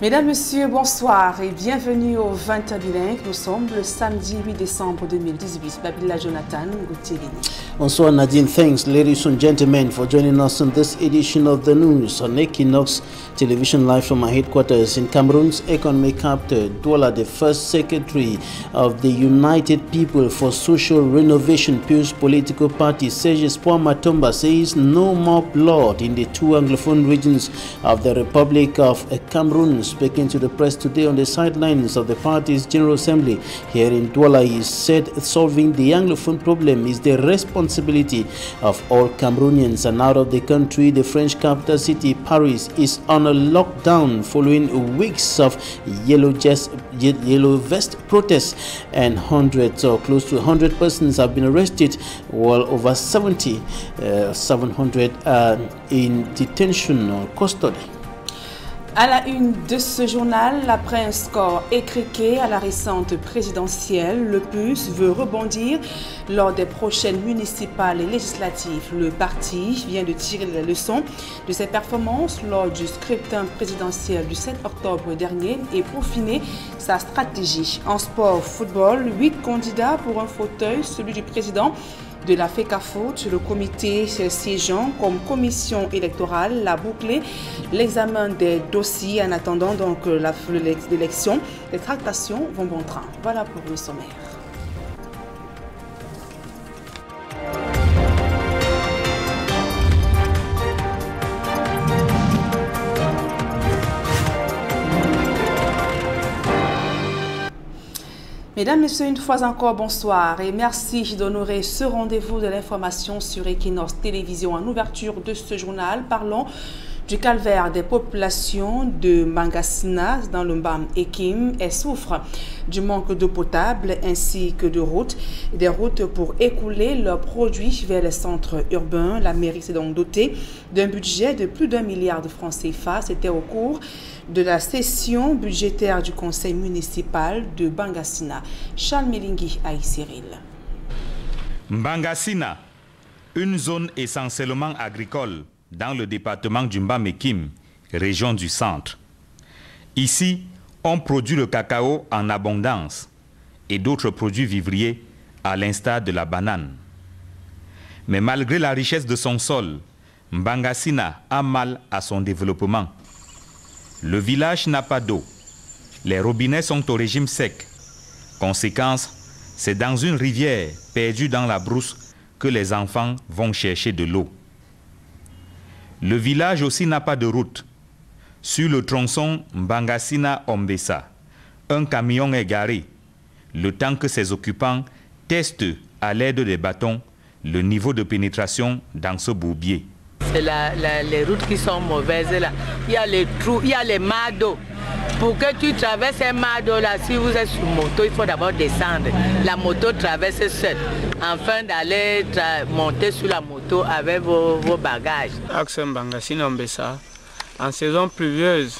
Mesdames, Messieurs, bonsoir et bienvenue au 20h bilingue. Nous sommes le samedi 8 décembre 2018. Babila Jonathan Goutirini. Bonsoir Nadine. Thanks, ladies and gentlemen, for joining us on this edition of the news on Equinox Television, live from our headquarters in Cameroon's economic capital, Douala. The first secretary of the United People for Social Renovation Pews political party, Serge Espoir Matomba, says no more blood in the two Anglophone regions of the Republic of Cameroon. Speaking to the press today on the sidelines of the party's General Assembly here in Douala, he said solving the Anglophone problem is the responsibility of all Cameroonians. And out of the country, the French capital city, Paris, is on a lockdown following weeks of yellow vest protests, and hundreds or close to 100 persons have been arrested, while over 700 are in detention or custody. À la une de ce journal, après un score écriqué à la récente présidentielle, le PUS veut rebondir lors des prochaines municipales et législatives. Le parti vient de tirer les leçons de ses performances lors du scrutin présidentiel du 7 octobre dernier et peaufiner sa stratégie. En sport football, 8 candidats pour un fauteuil, celui du président de la FECAFOOT, le comité siégeant comme commission électorale l'a bouclé l'examen des dossiers en attendant donc l'élection. Les tractations vont bon train. Voilà pour le sommaire. Mesdames, Messieurs, une fois encore, bonsoir et merci d'honorer ce rendez-vous de l'information sur Equinox Télévision. En ouverture de ce journal, parlons du calvaire des populations de Mbangassina dans le Mbam Ekim. Elles souffrent du manque d'eau potable ainsi que de routes, des routes pour écouler leurs produits vers les centres urbains. La mairie s'est donc dotée d'un budget de plus d'1 milliard de francs CFA. C'était au cours de la session budgétaire du conseil municipal de Mbangassina. Charles Melingi Aïe Cyril. Mbangassina, une zone essentiellement agricole dans le département du Mbam Ekim, région du centre. Ici, on produit le cacao en abondance et d'autres produits vivriers à l'instar de la banane. Mais malgré la richesse de son sol, Mbangassina a mal à son développement. Le village n'a pas d'eau. Les robinets sont au régime sec. Conséquence, c'est dans une rivière perdue dans la brousse que les enfants vont chercher de l'eau. Le village aussi n'a pas de route. Sur le tronçon Mbangassina-Ombessa, un camion est garé, le temps que ses occupants testent à l'aide des bâtons le niveau de pénétration dans ce bourbier. C'est les routes qui sont mauvaises là. Il y a les trous, il y a les mares d'eau. Pour que tu traverses ces mares d'eau là, si vous êtes sur moto, il faut d'abord descendre. La moto traverse seule, afin d'aller monter sur la moto avec vos bagages. Axe Mbangassina-Ombessa, en saison pluvieuse,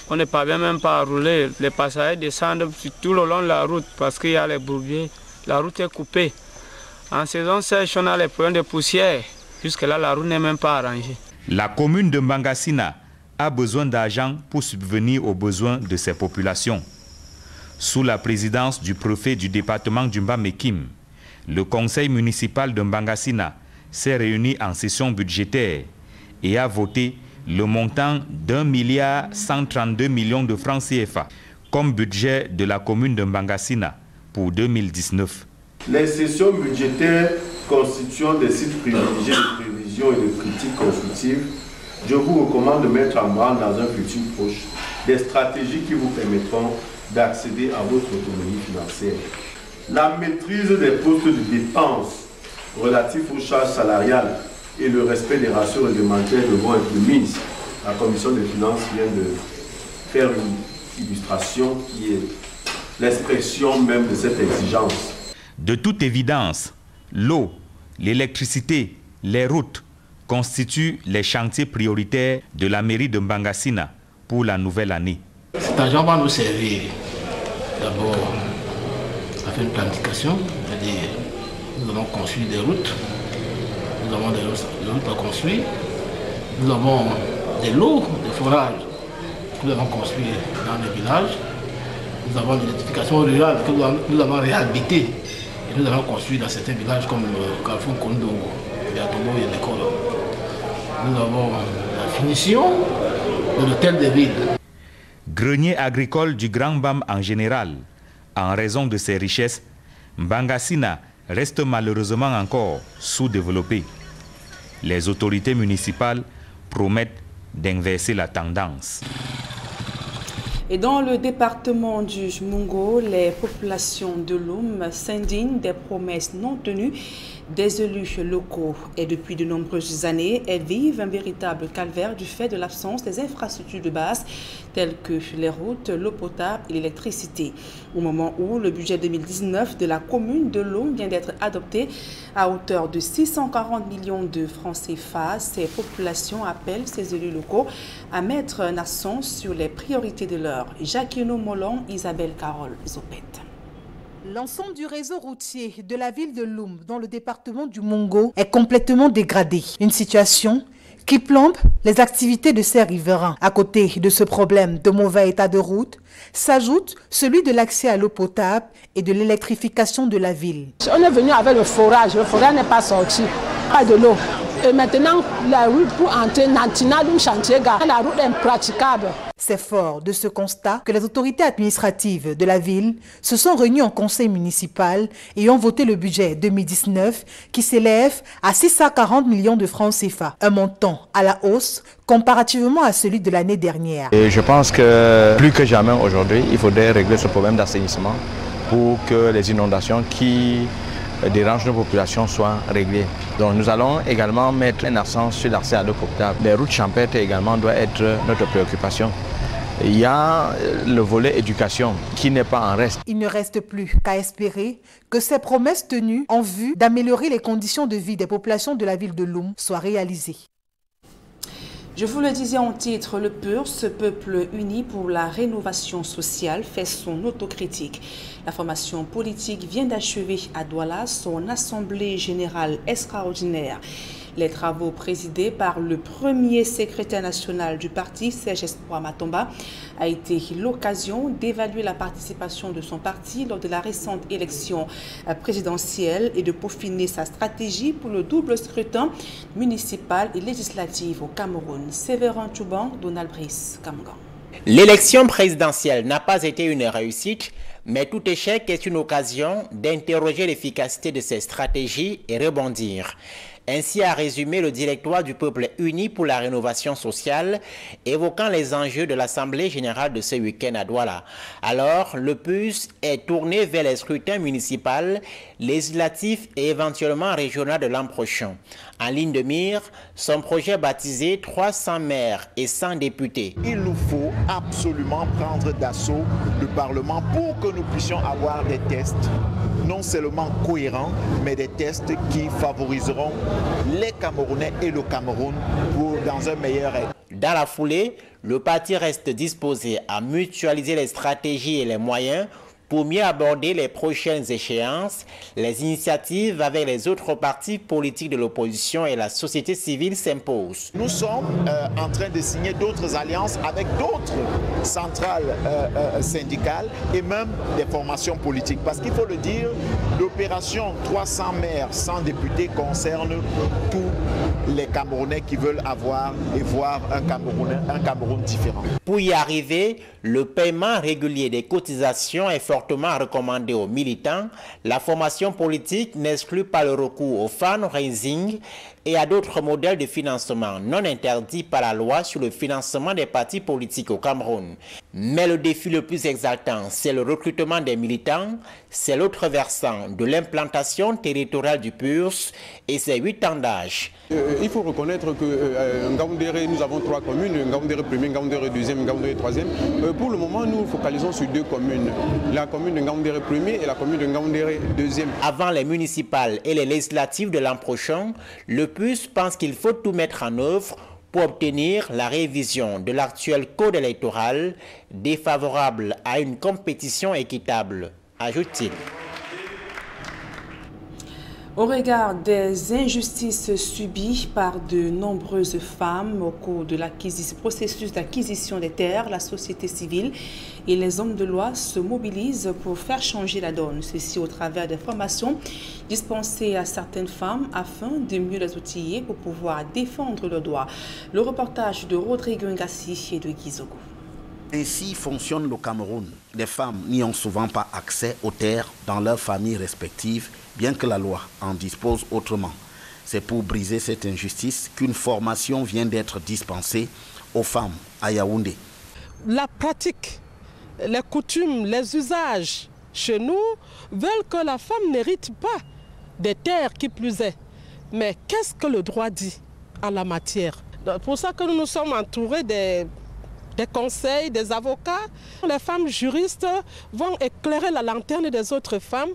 on ne parvient même pas à rouler. Les passagers descendent tout le long de la route parce qu'il y a les bourbiers. La route est coupée. En saison sèche, on a les problèmes de poussière. Jusque-là, la route n'est même pas arrangée. La commune de Mbangassina a besoin d'argent pour subvenir aux besoins de ses populations. Sous la présidence du préfet du département du Mbam Ekim, le conseil municipal de Mbangassina s'est réuni en session budgétaire et a voté le montant d'1,132 milliard de francs CFA comme budget de la commune de Mbangassina pour 2019. Les sessions budgétaires constituant des sites privilégiés de prévision et de critiques constructives, je vous recommande de mettre en branle dans un futur proche des stratégies qui vous permettront d'accéder à votre autonomie financière. La maîtrise des postes de dépenses relatifs aux charges salariales et le respect des ratios réglementaires devront être mis. La commission des finances vient de faire une illustration qui est l'expression même de cette exigence. De toute évidence, l'eau, l'électricité, les routes constituent les chantiers prioritaires de la mairie de Mbangassina pour la nouvelle année. Cet argent va nous servir d'abord à faire une planification, c'est-à-dire nous avons construit des routes, nous avons des routes à construire, nous avons de l'eau, des forages nous avons construit dans les villages. Nous avons l'électrification rurale que nous avons réhabilité. Et nous avons construit dans certains villages comme Carrefour Kondongo, Yatomo et l'école. Nous avons la finition de l'hôtel de ville. Grenier agricole du Grand Bam en général. En raison de ses richesses, Mbangasina reste malheureusement encore sous-développé. Les autorités municipales promettent d'inverser la tendance. Et dans le département du Mungo, les populations de Loum s'indignent des promesses non tenues des élus locaux. Et depuis de nombreuses années, elles vivent un véritable calvaire du fait de l'absence des infrastructures de base telles que les routes, l'eau potable et l'électricité. Au moment où le budget 2019 de la commune de Loum vient d'être adopté à hauteur de 640 millions de francs CFA, ces populations appellent ces élus locaux à mettre un accent sur les priorités de l'heure. Jacquino Molon, Isabelle Carole Zopet. L'ensemble du réseau routier de la ville de Loum, dans le département du Mungo, est complètement dégradé. Une situation qui plombe les activités de ces riverains. À côté de ce problème de mauvais état de route, s'ajoute celui de l'accès à l'eau potable et de l'électrification de la ville. On est venu avec le forage n'est pas sorti, pas de l'eau. Et maintenant, la route pour entrer dans le chantier, la route est impraticable. C'est fort de ce constat que les autorités administratives de la ville se sont réunies en conseil municipal et ont voté le budget 2019 qui s'élève à 640 millions de francs CFA, un montant à la hausse comparativement à celui de l'année dernière. Et je pense que plus que jamais aujourd'hui, il faudrait régler ce problème d'assainissement pour que les inondations qui dérangent nos populations soient réglées. Donc nous allons également mettre un accent sur l'accès à l'eau potable. Les routes champêtres également doivent être notre préoccupation. Il y a le volet éducation qui n'est pas en reste. Il ne reste plus qu'à espérer que ces promesses tenues en vue d'améliorer les conditions de vie des populations de la ville de Loum soient réalisées. Je vous le disais en titre, le PUR, ce peuple uni pour la rénovation sociale, fait son autocritique. La formation politique vient d'achever à Douala son assemblée générale extraordinaire. Les travaux présidés par le premier secrétaire national du parti, Serge Espoir Matomba, a été l'occasion d'évaluer la participation de son parti lors de la récente élection présidentielle et de peaufiner sa stratégie pour le double scrutin municipal et législatif au Cameroun. Séverin Touban, Donald Brice, Cameroun. L'élection présidentielle n'a pas été une réussite, mais tout échec est une occasion d'interroger l'efficacité de ces stratégies et rebondir. Ainsi a résumé le directoire du peuple uni pour la rénovation sociale, évoquant les enjeux de l'Assemblée générale de ce week-end à Douala. Alors, le PUS est tourné vers les scrutins municipaux, législatifs et éventuellement régionaux de l'an prochain. En ligne de mire, son projet baptisé 300 maires et 100 députés. Il nous faut absolument prendre d'assaut le Parlement pour que nous puissions avoir des tests non seulement cohérents, mais des tests qui favoriseront les Camerounais et le Cameroun dans un meilleur état. Dans la foulée, le parti reste disposé à mutualiser les stratégies et les moyens pour mieux aborder les prochaines échéances. Les initiatives avec les autres partis politiques de l'opposition et la société civile s'imposent. Nous sommes en train de signer d'autres alliances avec d'autres centrales syndicales et même des formations politiques. Parce qu'il faut le dire, l'opération 300 maires, 100 députés concerne tous les Camerounais qui veulent avoir et voir un Cameroun différent. Pour y arriver, le paiement régulier des cotisations est fortement recommandé aux militants. La formation politique n'exclut pas le recours au fundraising et à d'autres modèles de financement non interdits par la loi sur le financement des partis politiques au Cameroun. Mais le défi le plus exaltant, c'est le recrutement des militants, c'est l'autre versant de l'implantation territoriale du PURS et ses 8 ans d'âge. Il faut reconnaître que Ngaoundéré, nous avons 3 communes, Ngaoundéré premier, Ngaoundéré deuxième, Ngaoundéré troisième. Pour le moment, nous focalisons sur 2 communes, la commune de Ngaoundéré premier et la commune de Ngaoundéré deuxième. Avant les municipales et les législatives de l'an prochain, le PUS pense qu'il faut tout mettre en œuvre pour obtenir la révision de l'actuel code électoral défavorable à une compétition équitable, ajoute-t-il. Au regard des injustices subies par de nombreuses femmes au cours de processus d'acquisition des terres, la société civile et les hommes de loi se mobilisent pour faire changer la donne. Ceci au travers des formations dispensées à certaines femmes afin de mieux les outiller pour pouvoir défendre leurs droits. Le reportage de Rodrigo Ngassi et de Guizogo. Ainsi fonctionne le Cameroun. Les femmes n'y ont souvent pas accès aux terres dans leurs familles respectives, bien que la loi en dispose autrement. C'est pour briser cette injustice qu'une formation vient d'être dispensée aux femmes à Yaoundé. La pratique, les coutumes, les usages chez nous veulent que la femme n'hérite pas des terres qui plus est. Mais qu'est-ce que le droit dit en la matière? C'est pour ça que nous nous sommes entourés des conseils, des avocats. Les femmes juristes vont éclairer la lanterne des autres femmes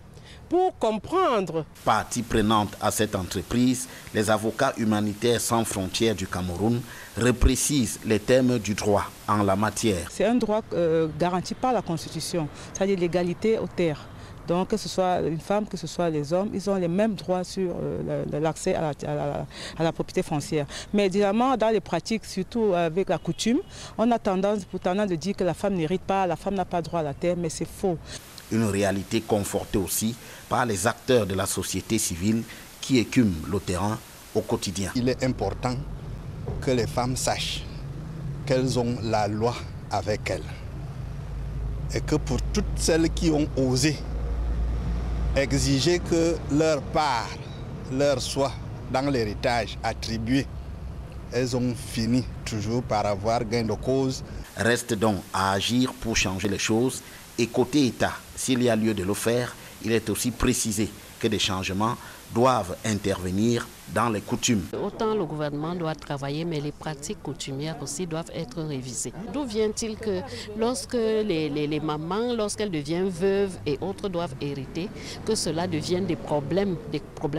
pour comprendre. Partie prenante à cette entreprise, les avocats humanitaires sans frontières du Cameroun reprécisent les termes du droit en la matière. C'est un droit garanti par la Constitution, c'est-à-dire l'égalité aux terres. Donc que ce soit une femme, que ce soit les hommes, ils ont les mêmes droits sur l'accès à la propriété foncière. Mais évidemment, dans les pratiques, surtout avec la coutume, on a tendance de dire que la femme n'hérite pas, la femme n'a pas droit à la terre, mais c'est faux. Une réalité confortée aussi par les acteurs de la société civile qui écument le terrain au quotidien. Il est important que les femmes sachent qu'elles ont la loi avec elles. Et que pour toutes celles qui ont osé exiger que leur part leur soit dans l'héritage attribué, elles ont fini toujours par avoir gain de cause. Reste donc à agir pour changer les choses. Et côté État, s'il y a lieu de le faire, il est aussi précisé que des changements doivent intervenir dans les coutumes. Autant le gouvernement doit travailler, mais les pratiques coutumières aussi doivent être révisées. D'où vient-il que lorsque les mamans, lorsqu'elles deviennent veuves et autres doivent hériter, que cela devienne des problèmes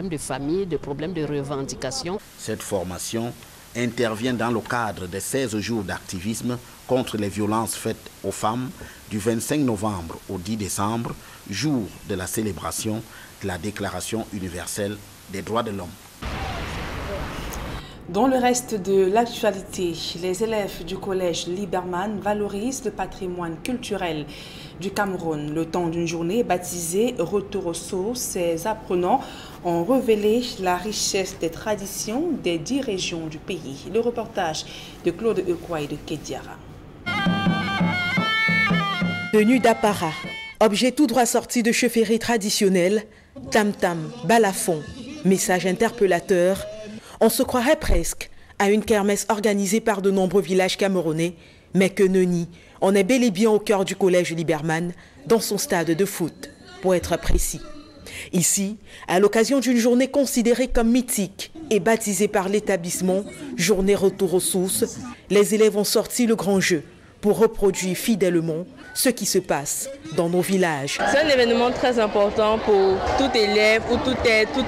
de famille, des problèmes de revendication? Cette formation intervient dans le cadre des 16 jours d'activisme contre les violences faites aux femmes du 25 novembre au 10 décembre, jour de la célébration de la Déclaration universelle des droits de l'homme. Dans le reste de l'actualité, les élèves du collège Liberman valorisent le patrimoine culturel du Cameroun. Le temps d'une journée baptisée Retour aux sources, ces apprenants ont révélé la richesse des traditions des 10 régions du pays. Le reportage de Claude Ekwa et de Kediara. Tenue d'apparat, objet tout droit sorti de chefferie traditionnelle, tam-tam, balafon, message interpellateur, on se croirait presque à une kermesse organisée par de nombreux villages camerounais, mais que nenni, on est bel et bien au cœur du collège Liberman, dans son stade de foot, pour être précis. Ici, à l'occasion d'une journée considérée comme mythique et baptisée par l'établissement Journée Retour aux sources, les élèves ont sorti le grand jeu pour reproduire fidèlement ce qui se passe dans nos villages. C'est un événement très important pour tout élève ou tout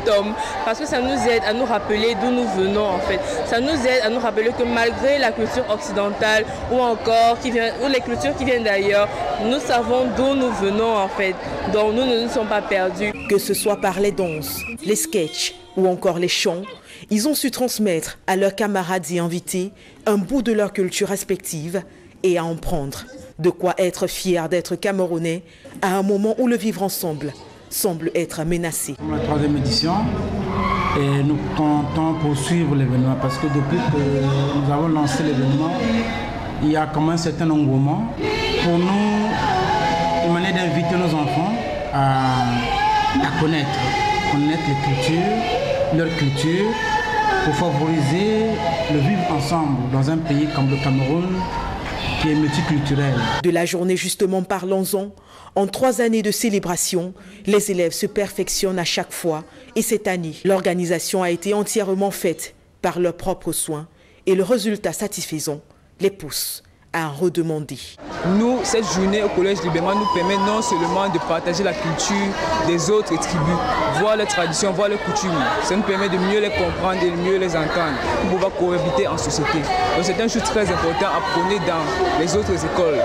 homme, parce que ça nous aide à nous rappeler d'où nous venons en fait. Ça nous aide à nous rappeler que malgré la culture occidentale ou encore ou les cultures qui viennent d'ailleurs, nous savons d'où nous venons en fait. Donc nous ne nous sommes pas perdus. Que ce soit par les danses, les sketchs ou encore les chants, ils ont su transmettre à leurs camarades et invités un bout de leur culture respective et à en prendre. De quoi être fier d'être Camerounais à un moment où le vivre ensemble semble être menacé. La 3e édition, et nous comptons poursuivre l'événement parce que depuis que nous avons lancé l'événement, il y a comme un certain engouement pour nous, une manière d'inviter nos enfants à connaître les cultures, leur culture, pour favoriser le vivre ensemble dans un pays comme le Cameroun, qui est multiculturel. De la journée justement parlons-en. En 3 années de célébration, les élèves se perfectionnent à chaque fois et cette année, l'organisation a été entièrement faite par leurs propres soins et le résultat satisfaisant les pousse à en redemander. Nous, cette journée au Collège Liberman nous permet non seulement de partager la culture des autres tribus, voir leurs traditions, voir leurs coutumes. Ça nous permet de mieux les comprendre et de mieux les entendre pour pouvoir cohabiter en société. Donc c'est un chose très important à prôner dans les autres écoles.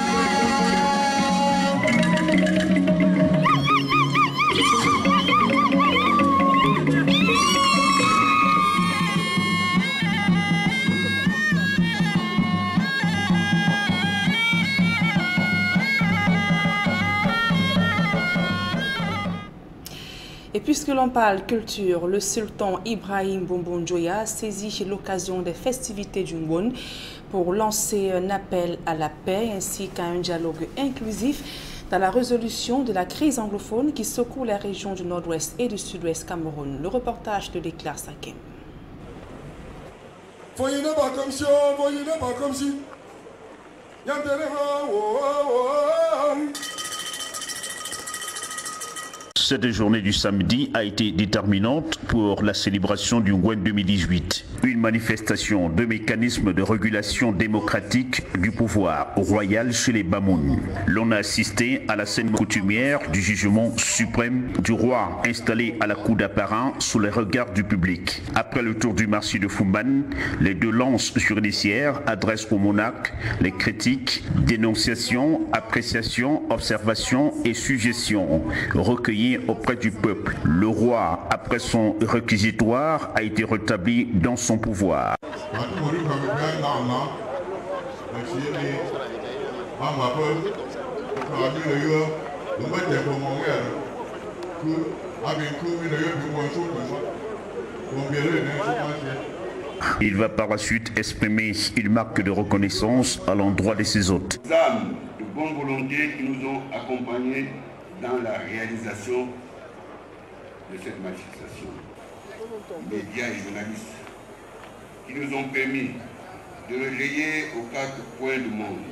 puisque l'on parle culture, le sultan Ibrahim Bombon-Dioya saisit l'occasion des festivités du Ngwen pour lancer un appel à la paix ainsi qu'à un dialogue inclusif dans la résolution de la crise anglophone qui secoue les régions du nord-ouest et du sud-ouest Cameroun. Le reportage de Déclare Sakem. Cette journée du samedi a été déterminante pour la célébration du Ngwen 2018. Une manifestation de mécanismes de régulation démocratique du pouvoir royal chez les Bamoun. L'on a assisté à la scène coutumière du jugement suprême du roi installé à la cour d'apparat sous les regards du public. Après le tour du marché de Fumban, les deux lances judiciaires adressent au monarque les critiques, dénonciations, appréciations, observations et suggestions recueillies auprès du peuple. Le roi, après son réquisitoire, a été rétabli dans son pouvoir. Il va par la suite exprimer une marque de reconnaissance à l'endroit de ses hôtes. Les âmes de bonne volonté qui nous ont accompagnés dans la réalisation de cette manifestation. Médias et journalistes qui nous ont permis de relayer aux quatre coins du monde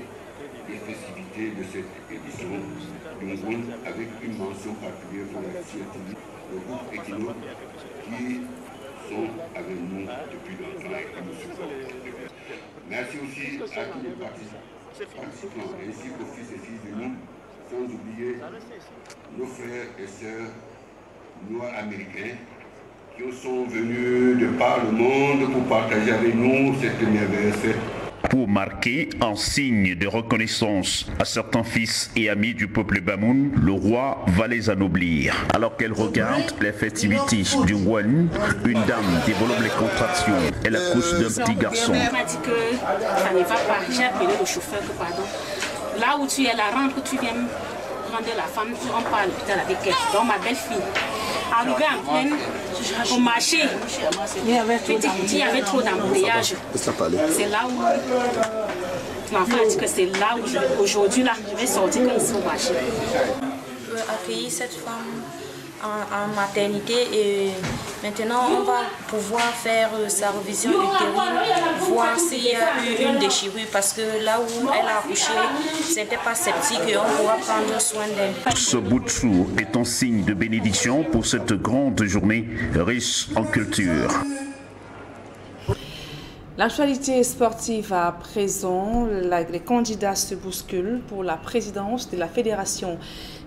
les festivités de cette édition du Ngwen avec une mention particulière pour la CIATV, le groupe Equino qui sont avec nous depuis longtemps et qui nous supportent. Merci aussi à tous les participants ainsi qu'aux fils et filles de nous, sans oublier nos frères et sœurs noirs américains qui sont venus de par le monde pour partager avec nous cette merveilleuse fête. Pour marquer un signe de reconnaissance à certains fils et amis du peuple Bamoun, le roi va les anoblir. Alors qu'elle regarde les festivités du Ngwen, une dame développe les contractions et la couche d'un petit garçon. Elle m'a dit que ça ne va pas. J'ai appelé le chauffeur que pardon. Là où tu es, la rentre, tu viens prendre la femme, on part à l'hôpital avec elle. Donc ma belle-fille, arrivée en pleine, au marché, il y avait trop d'embouteillage. C'est là où l'enfant a dit que c'est là où aujourd'hui là, je vais sortir quand ils sont au marché. Accueillir cette femme en maternité et maintenant on va pouvoir faire sa révision utérine, voir s'il y a eu une déchirure parce que là où elle a accouché, c'était pas septique et on pourra prendre soin d'elle. Ce bout de chou est un signe de bénédiction pour cette grande journée riche en culture. L'actualité sportive à présent, les candidats se bousculent pour la présidence de la Fédération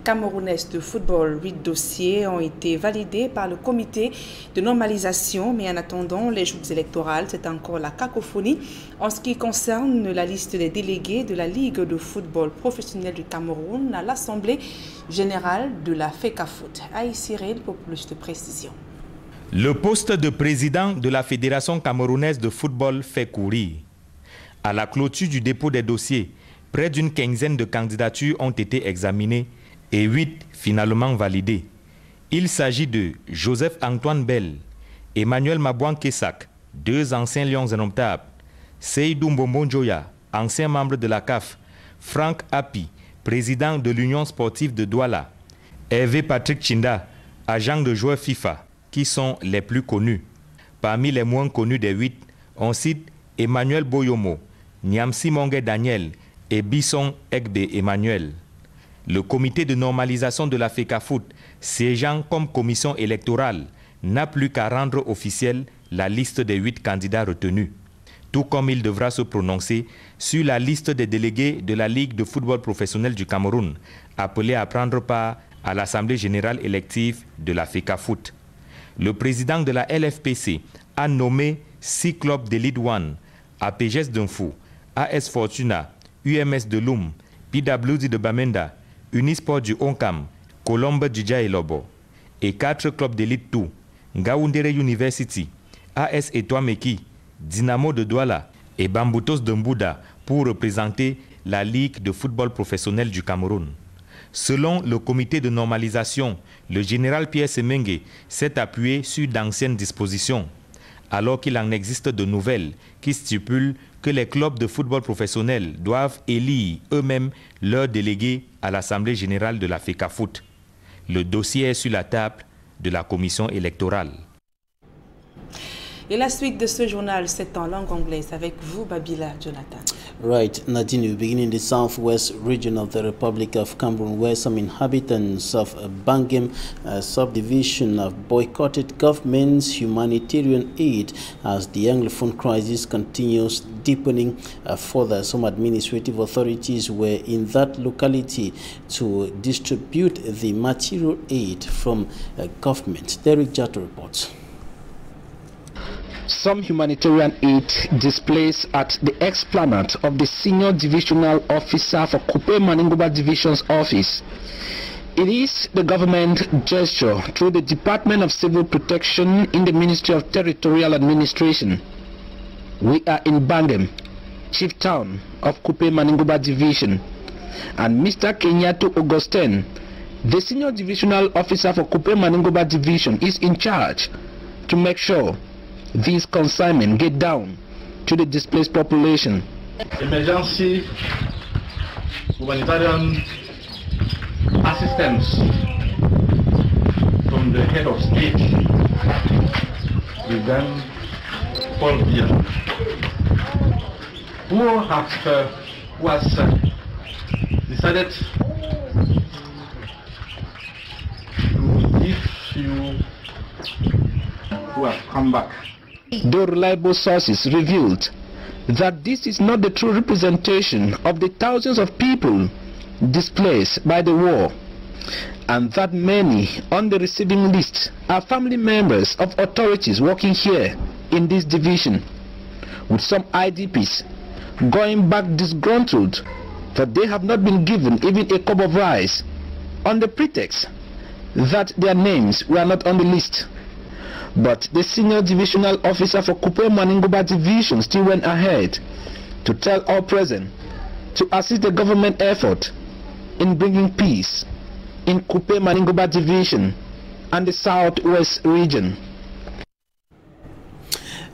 camerounaise de football. 8 dossiers ont été validés par le comité de normalisation, mais en attendant les joutes électorales, c'est encore la cacophonie en ce qui concerne la liste des délégués de la Ligue de football professionnel du Cameroun à l'Assemblée générale de la FECAFOOT. Aïe Cyril pour plus de précisions. Le poste de président de la Fédération camerounaise de football fait courir. À la clôture du dépôt des dossiers, près d'une quinzaine de candidatures ont été examinées et 8 finalement validées. Il s'agit de Joseph-Antoine Bell, Emmanuel Mabouan-Kessak, 2 anciens lions indomptables, Seydou Bombon-Dioya, ancien membre de la CAF, Franck Api, président de l'Union sportive de Douala, Hervé Patrick Chinda, agent de joueurs FIFA, qui sont les plus connus. Parmi les moins connus des 8, on cite Emmanuel Boyomo, Niamsi Mongue Daniel et Bisson Egbe Emmanuel. Le comité de normalisation de la FECAFOOT, siégeant comme commission électorale, n'a plus qu'à rendre officielle la liste des 8 candidats retenus, tout comme il devra se prononcer sur la liste des délégués de la Ligue de football professionnel du Cameroun, appelés à prendre part à l'Assemblée générale élective de la FECAFOOT. Le président de la LFPC a nommé 6 clubs d'Elite One, APGS d'Info, AS Fortuna, UMS de Loum, PWD de Bamenda, Unisport du Onkam, Colombe du Djaïlobo, et 4 clubs d'Elite 2, Ngaoundere University, AS Etoameki, Dynamo de Douala et Bamboutos de Mbouda pour représenter la Ligue de football professionnel du Cameroun. Selon le comité de normalisation, le général Pierre Semengue s'est appuyé sur d'anciennes dispositions, alors qu'il en existe de nouvelles qui stipulent que les clubs de football professionnels doivent élire eux-mêmes leurs délégués à l'Assemblée générale de la FECAFOOT. Le dossier est sur la table de la commission électorale. Et la suite de ce journal, c'est en langue anglaise avec vous, Babila Jonathan. Right, Nadine, we begin in the southwest region of the Republic of Cameroon, where some inhabitants of Bangem subdivision have boycotted government's humanitarian aid as the Anglophone crisis continues deepening further. Some administrative authorities were in that locality to distribute the material aid from government. Derek Jato reports. Some humanitarian aid displays at the explanade of the Senior Divisional Officer for Kupe Maningoba Division's office. It is the government gesture through the Department of Civil Protection in the Ministry of Territorial Administration. We are in Bangem, chief town of Kupe Maningoba Division, and Mr. Kenyato Augustin, the Senior Divisional Officer for Kupe Maningoba Division, is in charge to make sure these consignments get down to the displaced population. Emergency humanitarian assistance from the head of state with them Paul Biya, who has decided to give you who have come back. Though reliable sources revealed that this is not the true representation of the thousands of people displaced by the war, and that many on the receiving list are family members of authorities working here in this division, with some IDPs going back disgruntled that they have not been given even a cup of rice on the pretext that their names were not on the list. But the Senior Divisional Officer for Kupe Maningoba Division still went ahead to tell all present to assist the government effort in bringing peace in Kupe Maningoba Division and the Southwest region.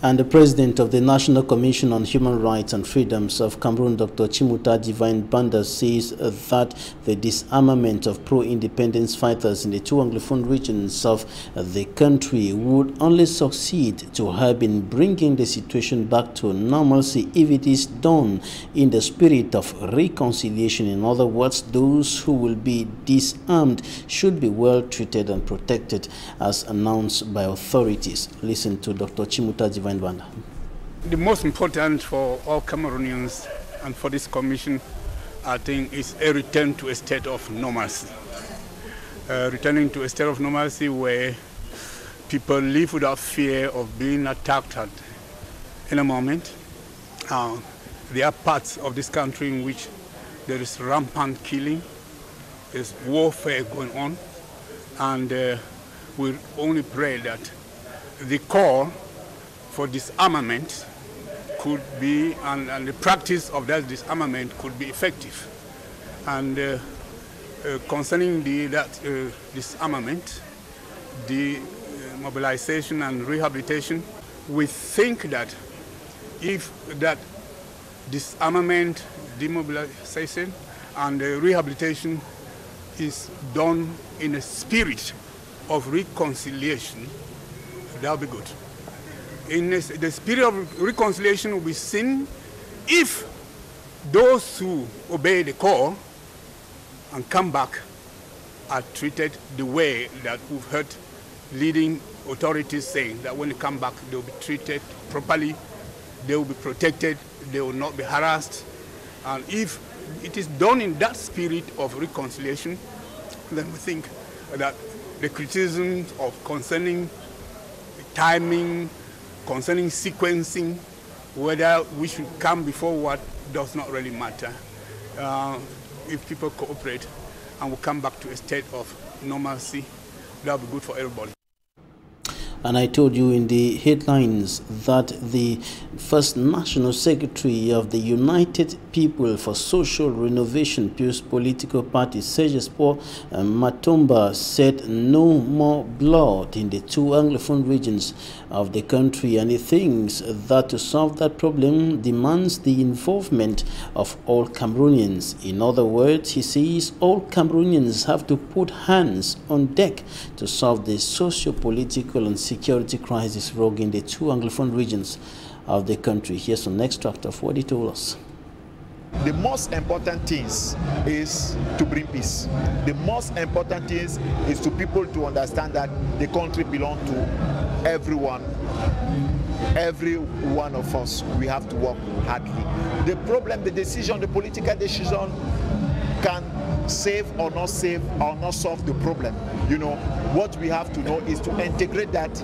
And the president of the National Commission on Human Rights and Freedoms of Cameroon, Dr. Chimuta Divine Banda, says that the disarmament of pro-independence fighters in the two Anglophone regions of the country would only succeed to help in bringing the situation back to normalcy if it is done in the spirit of reconciliation. In other words, those who will be disarmed should be well treated and protected as announced by authorities. Listen to Dr. Chimuta Divine Banda. The most important for all Cameroonians and for this commission, I think, is a return to a state of normalcy. Returning to a state of normalcy where people live without fear of being attacked at any moment. There are parts of this country in which there is rampant killing, there's warfare going on, and we only pray that the call for disarmament could be, and the practice of that disarmament could be effective. And concerning that disarmament, the mobilization and rehabilitation, we think that if that disarmament, demobilization, and rehabilitation is done in a spirit of reconciliation, that'll be good. In the spirit of reconciliation will be seen if those who obey the call and come back are treated the way that we've heard leading authorities saying that when they come back, they will be treated properly, they will be protected, they will not be harassed. And if it is done in that spirit of reconciliation, then we think that the criticisms of concerning timing, concerning sequencing, whether we should come before what, does not really matter. If people cooperate and will come back to a state of normalcy, that will be good for everybody. And I told you in the headlines that the first National Secretary of the United People for Social Renovation Pius Political Party, Serge Espoir Matomba, said no more blood in the two Anglophone regions of the country, and he thinks that to solve that problem demands the involvement of all Cameroonians. In other words, he says all Cameroonians have to put hands on deck to solve the socio-political and security crisis rocking the two Anglophone regions of the country. Here's an extract of what he told us. The most important thing is to bring peace. The most important thing is to people to understand that the country belongs to everyone. Every one of us, we have to work hardly. The problem, the decision, the political decision can save or not solve the problem. You know, what we have to know is to integrate that.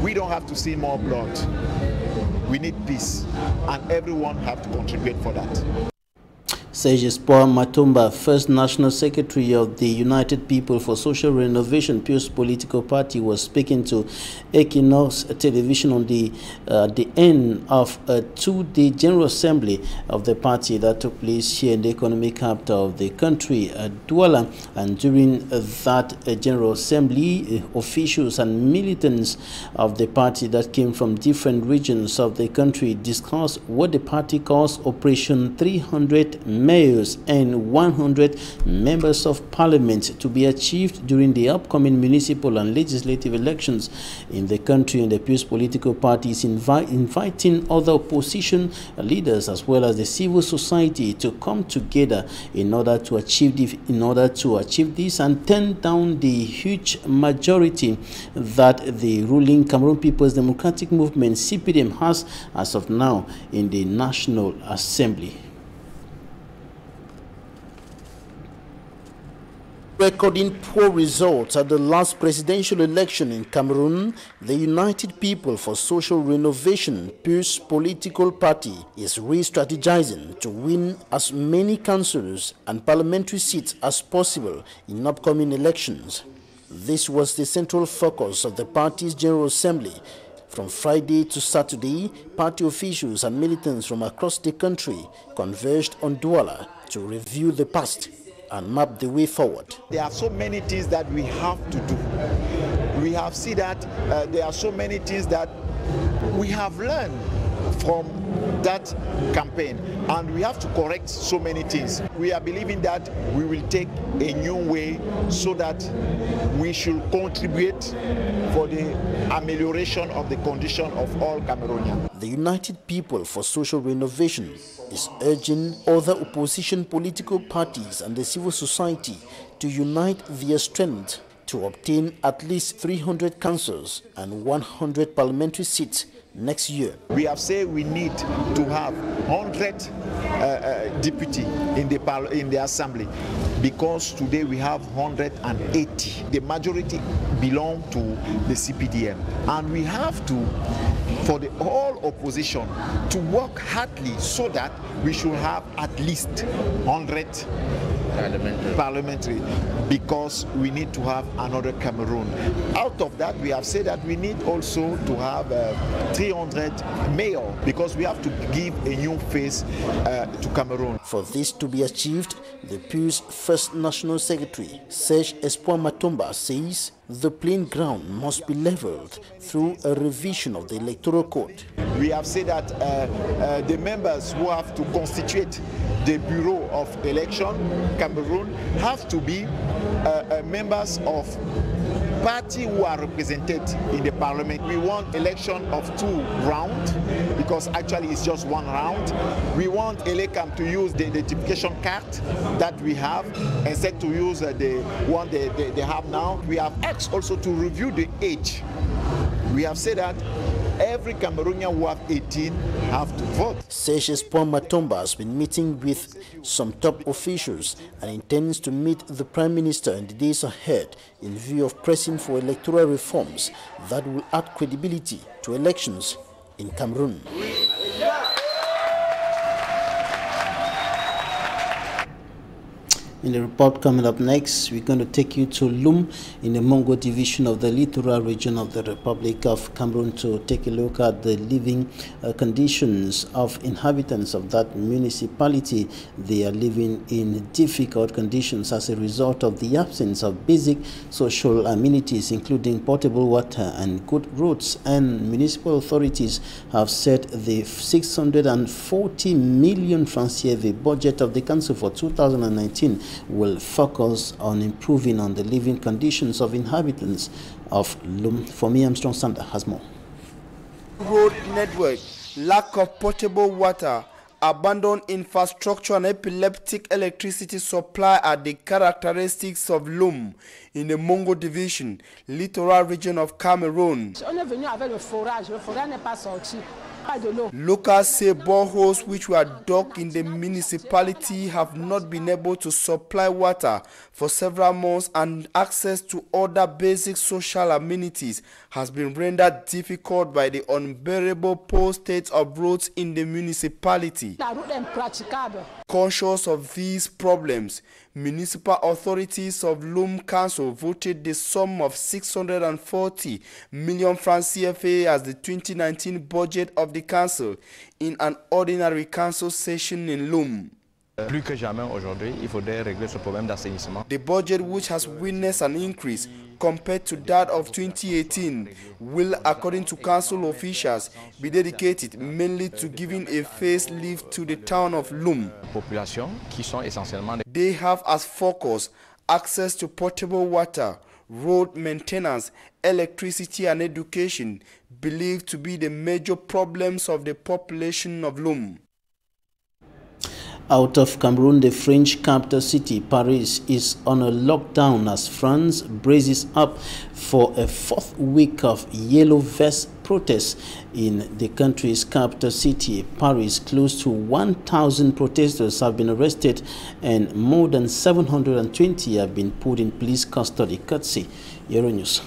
We don't have to see more blood. We need peace, and everyone have to contribute for that. Serge Espoir Matomba, first National Secretary of the United People for Social Renovation Pius Political Party, was speaking to Equinox Television on the end of a two-day General Assembly of the party that took place here in the economic capital of the country, Douala. And during that General Assembly, officials and militants of the party that came from different regions of the country discussed what the party calls Operation 300 mayors and 100 members of parliament to be achieved during the upcoming municipal and legislative elections in the country. And the Pius Political Party is inviting other opposition leaders as well as the civil society to come together in order to achieve this and turn down the huge majority that the ruling Cameroon People's Democratic Movement CPDM has as of now in the National Assembly. Recording poor results at the last presidential election in Cameroon, the United People for Social Renovation Pius Political Party is re-strategizing to win as many councillors and parliamentary seats as possible in upcoming elections. This was the central focus of the party's General Assembly. From Friday to Saturday, party officials and militants from across the country converged on Douala to review the past and map the way forward. There are so many things that we have to do. We have seen that there are so many things that we have learned from that campaign, and we have to correct so many things. We are believing that we will take a new way so that we should contribute for the amelioration of the condition of all Cameroonians. The United People for Social Renovation is urging other opposition political parties and the civil society to unite their strength to obtain at least 300 councils and 100 parliamentary seats next year. We have said we need to have 100 deputy in the assembly, because today we have 180. The majority belong to the CPDM, and we have to, for the whole opposition, to work hardly so that we should have at least 100 parliamentary, because we need to have another Cameroon. Out of that, we have said that we need also to have 300 mayor, because we have to give a new face to Cameroon. For this to be achieved, the Pius First National Secretary, Serge Espoir Matomba, says the playing ground must be leveled through a revision of the electoral code. We have said that the members who have to constitute the Bureau of Election, Cameroon, have to be members of party who are represented in the parliament. We want election of 2 rounds, because actually it's just 1 round. We want Elecam to use the identification card that we have instead to use the one they have now. We have asked also to review the age. We have said that every Cameroonian who have 18 have to vote. Serge Espoir Matomba has been meeting with some top officials and intends to meet the Prime Minister in the days ahead in view of pressing for electoral reforms that will add credibility to elections in Cameroon. In the report coming up next, we're going to take you to Lum in the Mongo division of the Littoral region of the Republic of Cameroon to take a look at the living conditions of inhabitants of that municipality. They are living in difficult conditions as a result of the absence of basic social amenities, including potable water and good roads. And municipal authorities have said the 640 million francs CFA budget of the council for 2019 will focus on improving on the living conditions of inhabitants of Lum. For me, Armstrong Sander has more. Road network, lack of potable water, abandoned infrastructure and epileptic electricity supply are the characteristics of Lum in the Mongo division, littoral region of Cameroon. Locals say boreholes which were dug in the municipality have not been able to supply water for several months, and access to other basic social amenities has been rendered difficult by the unbearable poor state of roads in the municipality. Conscious of these problems, municipal authorities of Lum Council voted the sum of 640 million francs CFA as the 2019 budget of the council in an ordinary council session in Lum. Plus que jamais aujourd'hui, il faudrait régler ce problème d'assainissement. The budget, which has witnessed an increase compared to that of 2018, will, according to council officials, be dedicated mainly to giving a facelift to the town of Lum. Population qui sont essentiellement They have as focus access to potable water, road maintenance, electricity and education, believed to be the major problems of the population of Lum. Out of Cameroon, the French capital city, Paris, is on a lockdown as France braces up for a fourth week of yellow vest protests in the country's capital city, Paris. Close to 1,000 protesters have been arrested and more than 720 have been put in police custody. Courtesy Euronews.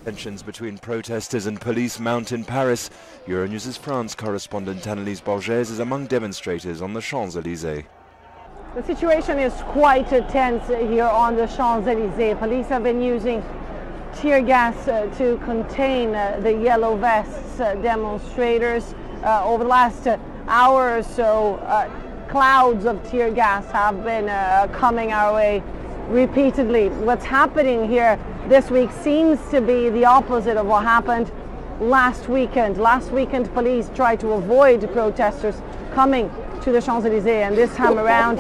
Tensions between protesters and police mount in Paris. Euronews' France correspondent Annelise Borges is among demonstrators on the Champs-Élysées. The situation is quite tense here on the Champs-Élysées. Police have been using tear gas to contain the yellow vests demonstrators. Over the last hour or so, clouds of tear gas have been coming our way repeatedly. What's happening here this week seems to be the opposite of what happened last weekend. Last weekend, police tried to avoid protesters coming to the Champs-Élysées, and this time around,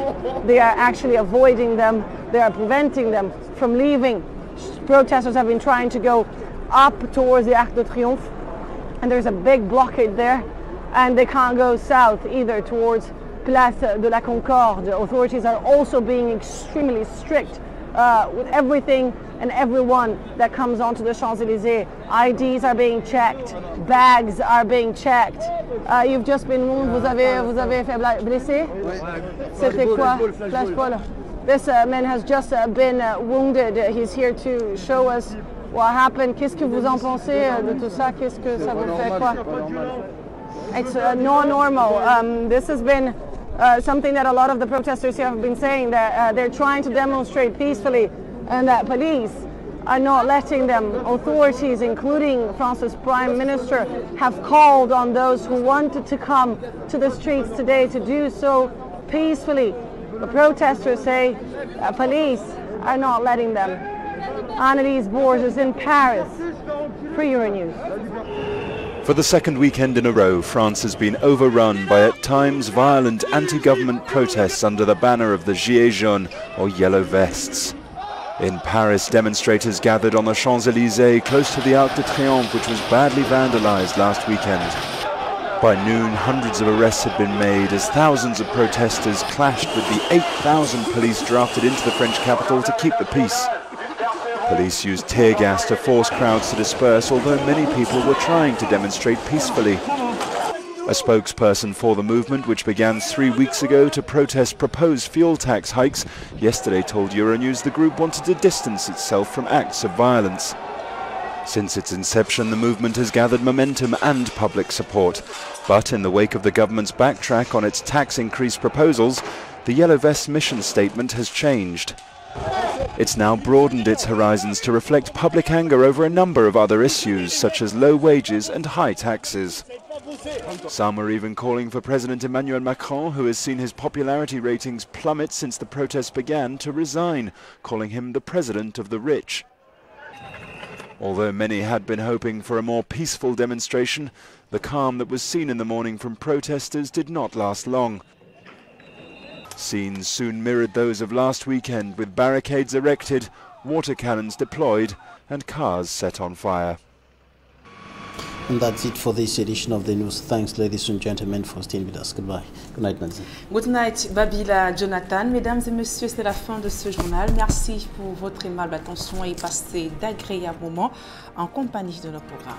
they are actually avoiding them. They are preventing them from leaving. Protesters have been trying to go up towards the Arc de Triomphe, and there's a big blockade there, and they can't go south either towards Place de la Concorde. Authorities are also being extremely strict with everything and everyone that comes onto the Champs-Élysées. IDs are being checked, bags are being checked. You've just been wounded, vous avez fait blessé? C'était quoi? Flash Paul. This man has just been wounded. He's here to show us what happened. Qu'est-ce que vous en pensez de tout ça? Qu'est-ce que ça vous fait quoi? It's not normal. This has been something that a lot of the protesters here have been saying, that they're trying to demonstrate peacefully and that police are not letting them. Authorities, including France's Prime Minister, have called on those who wanted to come to the streets today to do so peacefully. The protesters say police are not letting them. Annelise Borges in Paris for Euronews. For the second weekend in a row, France has been overrun by at times violent anti-government protests under the banner of the Gilets jaunes, or yellow vests. In Paris, demonstrators gathered on the Champs-Élysées close to the Arc de Triomphe, which was badly vandalized last weekend. By noon, hundreds of arrests had been made as thousands of protesters clashed with the 8,000 police drafted into the French capital to keep the peace. Police used tear gas to force crowds to disperse, although many people were trying to demonstrate peacefully. A spokesperson for the movement, which began 3 weeks ago to protest proposed fuel tax hikes, yesterday told Euronews the group wanted to distance itself from acts of violence. Since its inception, the movement has gathered momentum and public support. But in the wake of the government's backtrack on its tax increase proposals, the Yellow Vest mission statement has changed. It's now broadened its horizons to reflect public anger over a number of other issues, such as low wages and high taxes. Some are even calling for President Emmanuel Macron, who has seen his popularity ratings plummet since the protests began, to resign, calling him the president of the rich. Although many had been hoping for a more peaceful demonstration, the calm that was seen in the morning from protesters did not last long. Scenes soon mirrored those of last weekend, with barricades erected, water cannons deployed and cars set on fire. And that's it for this edition of the news. Thanks, ladies and gentlemen, for staying with us. Goodbye. Good night, Nancy. Good night, Babila, Jonathan. Mesdames et messieurs, c'est la fin de ce journal. Merci pour votre aimable attention et passez d'agréables moments en compagnie de nos programmes.